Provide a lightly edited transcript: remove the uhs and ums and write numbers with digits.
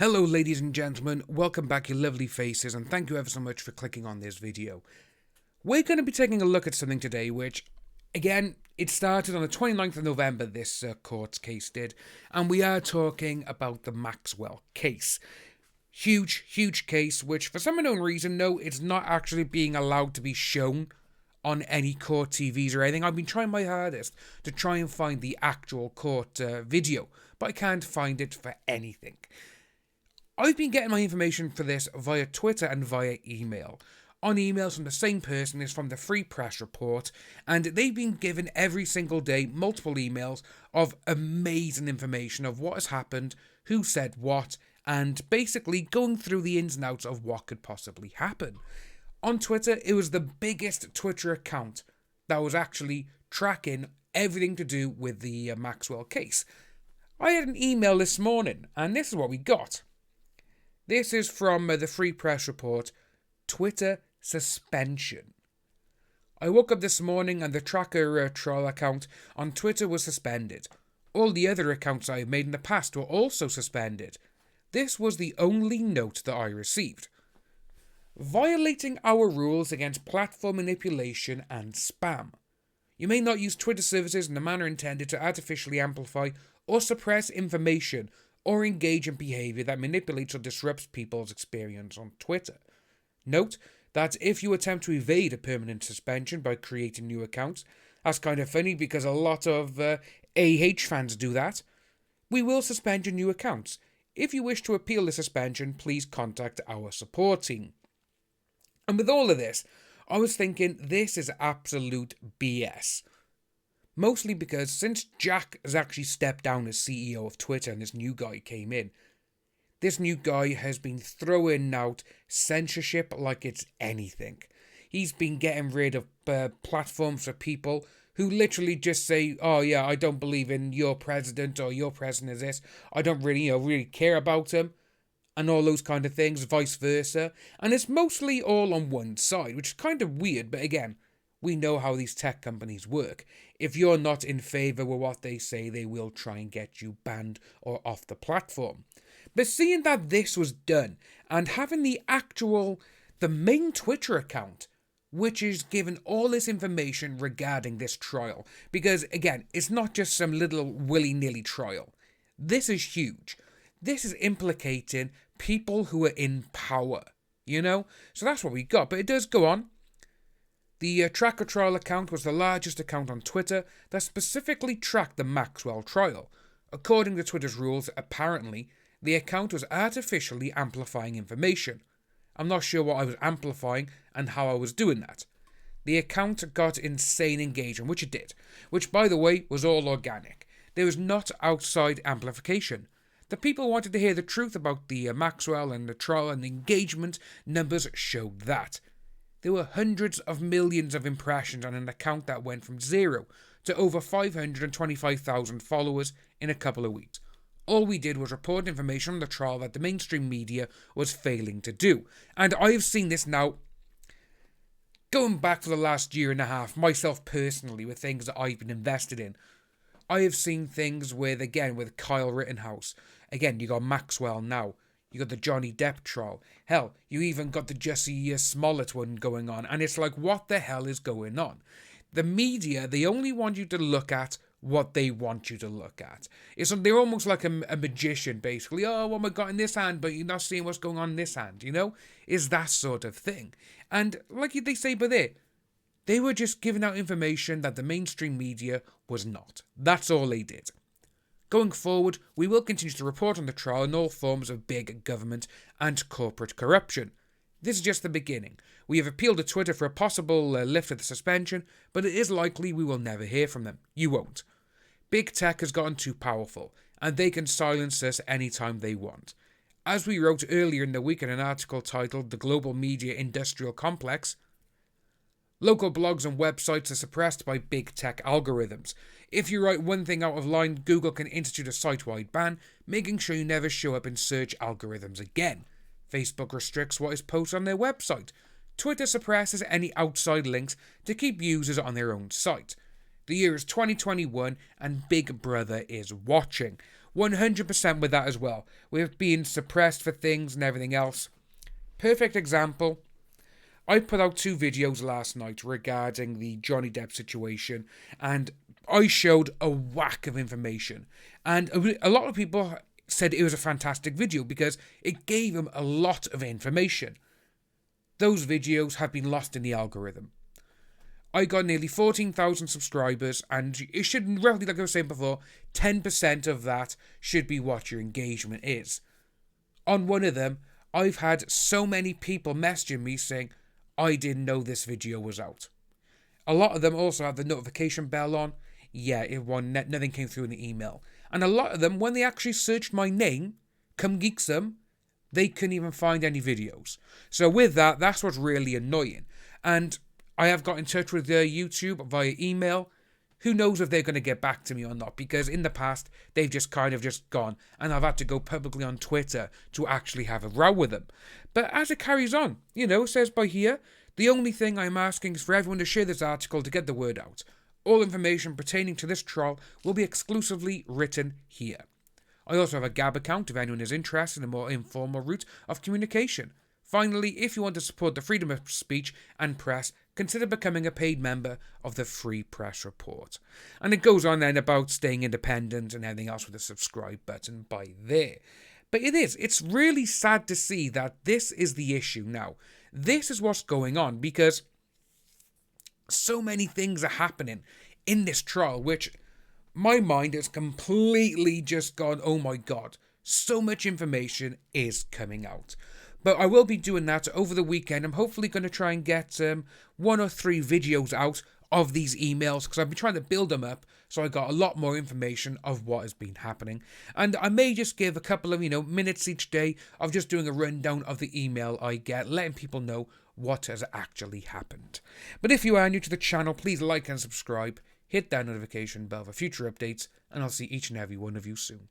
Hello ladies and gentlemen, welcome back you lovely faces, and thank you ever so much for clicking on this video. We're going to be taking a look at something today which, again, it started on the 29th of November, this court case did, and we are talking about the Maxwell case. Huge case which, for some unknown reason, no, it's not actually being allowed to be shown on any court TVs or anything. I've been trying my hardest to try and find the actual court video, but I can't find it for anything. I've been getting my information for this via Twitter and via email. On emails from the same person as from the Free Press Report, and they've been given every single day multiple emails of amazing information of what has happened, who said what, and basically going through the ins and outs of what could possibly happen. On Twitter, it was the biggest Twitter account that was actually tracking everything to do with the Maxwell case. I had an email this morning, and this is what we got. This is from the Free Press Report, Twitter suspension. I woke up this morning and the tracker troll account on Twitter was suspended. All the other accounts I have made in the past were also suspended. This was the only note that I received. Violating our rules against platform manipulation and spam. You may not use Twitter services in the manner intended to artificially amplify or suppress information or engage in behaviour that manipulates or disrupts people's experience on Twitter. Note that if you attempt to evade a permanent suspension by creating new accounts, that's kind of funny because a lot of AH fans do that, we will suspend your new accounts. If you wish to appeal the suspension, please contact our support team. And with all of this, I was thinking this is absolute BS. Mostly because since Jack has actually stepped down as CEO of Twitter and this new guy came in, this new guy has been throwing out censorship like it's anything. He's been getting rid of platforms for people who literally just say, oh yeah, I don't believe in your president or your president is this. I don't really care about him. And all those kind of things, vice versa. And it's mostly all on one side, which is kind of weird, but again, we know how these tech companies work. If you're not in favour with what they say, they will try and get you banned or off the platform. But seeing that this was done, and having the main Twitter account, which is given all this information regarding this trial, because again, it's not just some little willy-nilly trial. This is huge. This is implicating people who are in power, you know? So that's what we got, but it does go on. The tracker trial account was the largest account on Twitter that specifically tracked the Maxwell trial. According to Twitter's rules, apparently, the account was artificially amplifying information. I'm not sure what I was amplifying and how I was doing that. The account got insane engagement, which it did, which by the way was all organic. There was not outside amplification. The people wanted to hear the truth about the Maxwell and the trial, and the engagement numbers showed that. There were hundreds of millions of impressions on an account that went from 0 to over 525,000 followers in a couple of weeks. All we did was report information on the trial that the mainstream media was failing to do. And I have seen this now, going back for the last year and a half, myself personally, with things that I've been invested in. I have seen things with Kyle Rittenhouse. Again, you got Maxwell now. You got the Johnny Depp trial. Hell, you even got the Jussie Smollett one going on. And it's like, what the hell is going on? The media, they only want you to look at what they want you to look at. They're almost like a magician, basically. Oh, what am I got in this hand, but you're not seeing what's going on in this hand, you know? Is that sort of thing. And like they say by there, they were just giving out information that the mainstream media was not. That's all they did. Going forward, we will continue to report on the trial and all forms of big government and corporate corruption. This is just the beginning. We have appealed to Twitter for a possible lift of the suspension, but it is likely we will never hear from them. You won't. Big tech has gotten too powerful, and they can silence us anytime they want. As we wrote earlier in the week in an article titled The Global Media Industrial Complex, local blogs and websites are suppressed by big tech algorithms. If you write one thing out of line, Google can institute a site-wide ban, making sure you never show up in search algorithms again. Facebook restricts what is posted on their website. Twitter suppresses any outside links to keep users on their own site. The year is 2021 and Big Brother is watching. 100% with that as well. With being suppressed for things and everything else. Perfect example. I put out 2 videos last night regarding the Johnny Depp situation, and I showed a whack of information. And a lot of people said it was a fantastic video because it gave them a lot of information. Those videos have been lost in the algorithm. I got nearly 14,000 subscribers, and it should, roughly, like I was saying before, 10% of that should be what your engagement is. On one of them, I've had so many people messaging me saying, I didn't know this video was out. A lot of them also have the notification bell on. Yeah, nothing came through in the email. And a lot of them, when they actually searched my name, come Geeksome, they couldn't even find any videos. So with that, that's what's really annoying. And I have got in touch with YouTube via email. Who knows if they're going to get back to me or not, because in the past, they've just kind of just gone, and I've had to go publicly on Twitter to actually have a row with them. But as it carries on, it says by here, the only thing I'm asking is for everyone to share this article to get the word out. All information pertaining to this trial will be exclusively written here. I also have a Gab account if anyone is interested in a more informal route of communication. Finally, if you want to support the freedom of speech and press, consider becoming a paid member of the Free Press Report. And it goes on then about staying independent and everything else with the subscribe button by there. But it's really sad to see that this is the issue now. This is what's going on because so many things are happening in this trial, which my mind has completely just gone, oh my God, so much information is coming out. But I will be doing that over the weekend. I'm hopefully going to try and get 1 or 3 videos out of these emails because I've been trying to build them up so I got a lot more information of what has been happening. And I may just give a couple of, minutes each day of just doing a rundown of the email I get, letting people know what has actually happened. But if you are new to the channel, please like and subscribe, hit that notification bell for future updates, and I'll see each and every one of you soon.